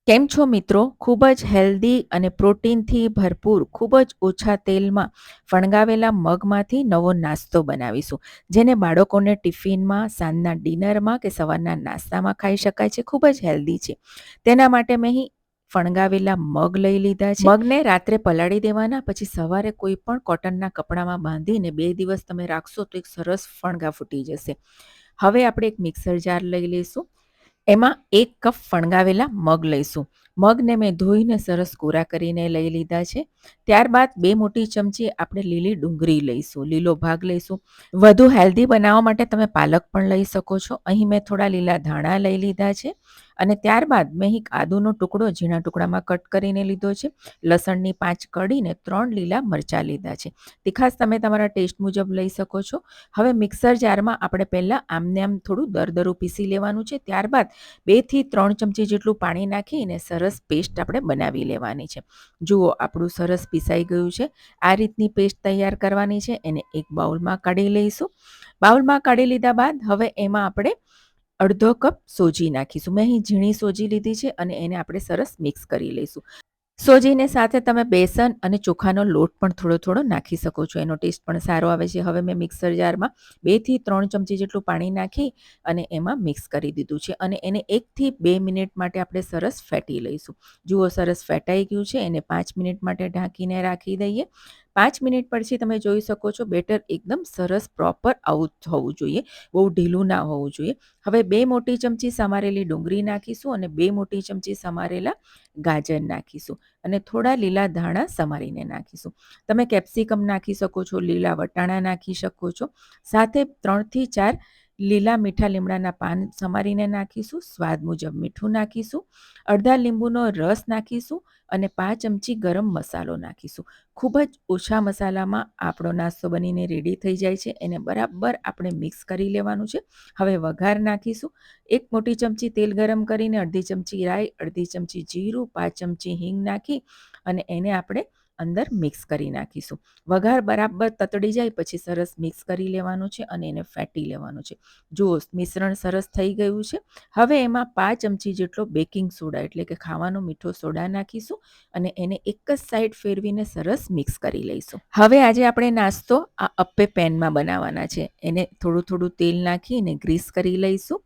કેમ છો મિત્રો? ખૂબ જ હેલ્ધી અને પ્રોટીનથી ભરપૂર, ખૂબ જ ઓછા તેલમાં ફણગાવેલા મગમાંથી નવો નાસ્તો બનાવીશું. જેને બાળકોને ટિફિનમાં, સાંજના ડિનરમાં કે સવારના નાસ્તામાં ખાઈ શકાય છે. ખૂબ જ હેલ્ધી છે. તેના માટે મેં અહીં ફણગાવેલા મગ લઈ લીધા છે. મગને રાત્રે પલાળી દેવાના, પછી સવારે કોઈ પણ કોટનના કપડામાં બાંધીને 2 દિવસ તમે રાખશો તો એક સરસ ફણગા ફૂટી જશે. હવે આપણે એક મિક્સર જાર લઈ લઈશું. એમાં 1 કપ ફણગાવેલા મગ લઈશું. મગને મેં ધોઈને સરસ કોરા કરીને લઈ લીધા છે. ત્યારબાદ 2 મોટી ચમચી આપણે લીલી ડુંગળી લઈશું, લીલો ભાગ લઈશું. વધુ હેલ્ધી બનાવવા માટે તમે પાલક પણ લઈ શકો છો. અહીં મેં થોડા લીલા ધાણા લઈ લીધા છે અને ત્યારબાદ મેં અહીં આદુનો ટુકડો ઝીણા ટુકડામાં કટ કરીને લીધો છે. લસણની 5 કળી ને 3 લીલા મરચાં લીધા છે. તીખાશ તમે તમારા ટેસ્ટ મુજબ લઈ શકો છો. હવે મિક્સર જારમાં આપણે પહેલાં આમને આમ થોડું દરદરું પીસી લેવાનું છે. ત્યારબાદ 2 થી 3 ચમચી જેટલું પાણી નાખીને સરસ પેસ્ટ આપણે બનાવી લેવાની છે. જુઓ આપણું સરસ પીસાઈ ગયું છે. આ રીતની પેસ્ટ તૈયાર કરવાની છે. એને એક બાઉલમાં કાઢી લઈશું. બાઉલમાં કાઢી લીધા બાદ હવે એમાં આપણે અડધો કપ સોજી નાખીશું. મેં અહીં ઝીણી સોજી લીધી છે અને એને આપણે સરસ મિક્સ કરી લઈશું. સોજીને સાથે તમે બેસન અને ચોખાનો લોટ પણ થોડો નાખી શકો છો. એનો ટેસ્ટ પણ સારો આવે છે. હવે મેં મિક્સર જારમાં 2 થી 3 ચમચી જેટલું પાણી નાખી અને એમાં મિક્સ કરી દીધું છે અને એને 1 થી 2 મિનિટ માટે આપણે સરસ ફેટી લઈશું. જુઓ સરસ ફેટાઈ ગયું છે. એને 5 મિનિટ માટે ઢાંકીને રાખી દઈએ. 5 મિનિટ પછી તમે જોઈ શકો છો બેટર એકદમ સરસ પ્રોપર આવું હોવું જોઈએ. બહુ ઢીલું ના હોવું જોઈએ. હવે 2 મોટી ચમચી સમારેલી ડુંગળી નાખીશું અને 2 મોટી ચમચી સમારેલા ગાજર નાખીશું અને થોડા લીલા ધાણા સમારીને નાખીશું. તમે કેપ્સિકમ નાખી શકો છો, લીલા વટાણા નાખી શકો છો. સાથે 3 થી 4 લીલા મીઠા લીમડાના પાન સમારીને નાખીશું. સ્વાદ મુજબ મીઠું નાખીશું. અડધા લીંબુનો રસ નાખીશું અને 5 ચમચી ગરમ મસાલો નાખીશું. ખૂબ જ ઓછા મસાલામાં આપણો નાસ્તો બનીને રેડી થઈ જાય છે. એને બરાબર આપણે મિક્સ કરી લેવાનું છે. હવે વઘાર નાખીશું. 1 મોટી ચમચી તેલ ગરમ કરીને અડધી ચમચી રાઈ, અડધી ચમચી જીરું, 5 ચમચી હિંગ નાખી અને એને આપણે અંદર મિક્સ કરી નાખીશું. વઘાર બરાબર તતડી જાય પછી સરસ મિક્સ કરી લેવાનું છે અને એને ફેટી લેવાનું છે. જુઓ મિશ્રણ સરસ થઈ ગયું છે. હવે એમાં 5 ચમચી જેટલો બેકિંગ સોડા એટલે કે ખાવાનો મીઠો સોડા નાખીશું અને એને એક જ સાઈડ ફેરવીને સરસ મિક્સ કરી લઈશું. હવે આજે આપણે નાસ્તો આ અપ્પે પેનમાં બનાવવાના છે. એને થોડું તેલ નાખીને ગ્રીસ કરી લઈશું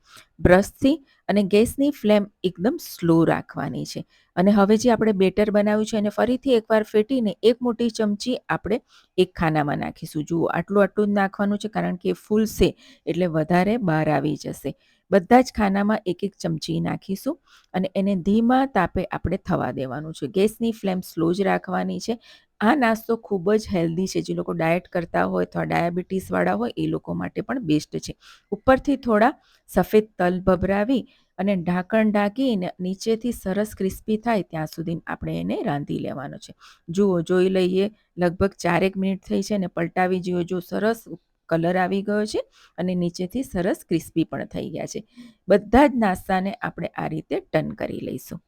બ્રશથી અને ગેસની ફ્લેમ એકદમ સ્લો રાખવાની છે. અને હવે જે આપણે બેટર બનાવ્યું છે એને ફરીથી એકવાર ફેટીને 1 મોટી ચમચી આપણે એક ખાનામાં નાખીશું. જુઓ આટલું જ નાખવાનું છે કારણ કે ફૂલશે એટલે વધારે બહાર આવી જશે. બધા જ ખાનામાં 1 ચમચી નાખીશું અને એને ધીમા તાપે આપણે થવા દેવાનું છે. ગેસની ફ્લેમ સ્લો જ રાખવાની છે. આ નાસ્તો ખૂબ જ હેલ્ધી છે. જે લોકો ડાયટ કરતા હોય અથવા ડાયાબિટીસવાળા હોય એ લોકો માટે પણ બેસ્ટ છે. ઉપરથી થોડા સફેદ તલ ભભરાવી અને ઢાંકણ ઢાંકીને નીચેથી સરસ ક્રિસ્પી થાય ત્યાં સુધી આપણે એને રાંધી લેવાનો છે. જુઓ જોઈ લઈએ લગભગ 4 મિનિટ થઈ છે અને પલટાવી જુઓ. જો સરસ કલર આવી ગયો છે અને નીચેથી સરસ ક્રિસ્પી પણ થઈ ગયા છે. બધા જ નાસ્તાને આપણે આ રીતે ટર્ન કરી લઈશું.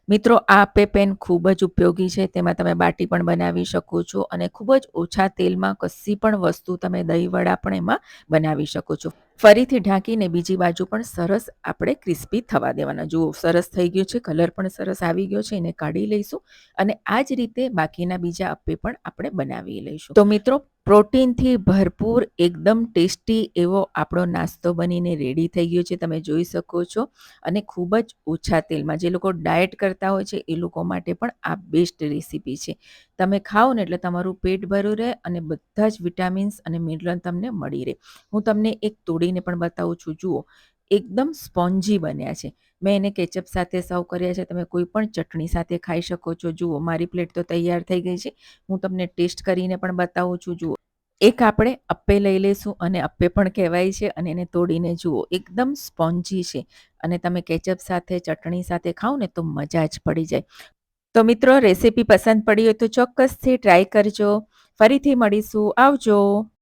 મિત્રો આ અપ્પે પેન ખૂબ જ ઉપયોગી છે. તેમાં તમે બાટી પણ બનાવી શકો છો અને ખૂબ જ ઓછા તેલમાં કશી પણ વસ્તુ તમે દહીંવડા પણ એમાં બનાવી શકો છો. ફરીથી ઢાંકીને બીજી બાજુ પણ સરસ આપણે ક્રિસ્પી થવા દેવાના. જુઓ સરસ થઈ ગયું છે. કલર પણ સરસ આવી ગયો છે. એને કાઢી લઈશું અને આ જ રીતે બાકીના બીજા અપ્પે પણ આપણે બનાવી લઈશું. તો મિત્રો પ્રોટીનથી ભરપૂર એકદમ ટેસ્ટી એવો આપણો નાસ્તો બનીને રેડી થઈ ગયો છે. તમે જોઈ શકો છો અને ખૂબ જ ઓછા તેલમાં. જે લોકો ડાયટ કરતા હોય છે એ લોકો માટે પણ આ બેસ્ટ રેસીપી છે. તમે ખાઓ ને એટલે તમારું પેટ ભર્યું રહે અને બધા જ વિટામિન્સ અને મિનરલ તમને મળી રહે. હું તમને એક તોડીને પણ બતાવું છું. જુઓ એકદમ સ્પોન્જી બન્યા છે. મેં એને કેચઅપ સાથે સર્વ કર્યા છે. તમે કોઈ પણ ચટણી સાથે ખાઈ શકો છો. જુઓ મારી પ્લેટ તો તૈયાર થઈ ગઈ છે. હું તમને ટેસ્ટ કરીને પણ બતાવું છું. જુઓ એક આપણે અપ્પે લઈ લઈશું અને અપ્પે પણ કહેવાય છે અને એને તોડીને જુઓ એકદમ સ્પોન્જી છે અને તમે કેચઅપ સાથે ચટણી સાથે ખાઓ ને તો મજા જ પડી જાય. તો મિત્રો રેસીપી પસંદ પડી હોય તો ચોક્કસથી ટ્રાય કરજો. ફરીથી મળીશું. આવજો.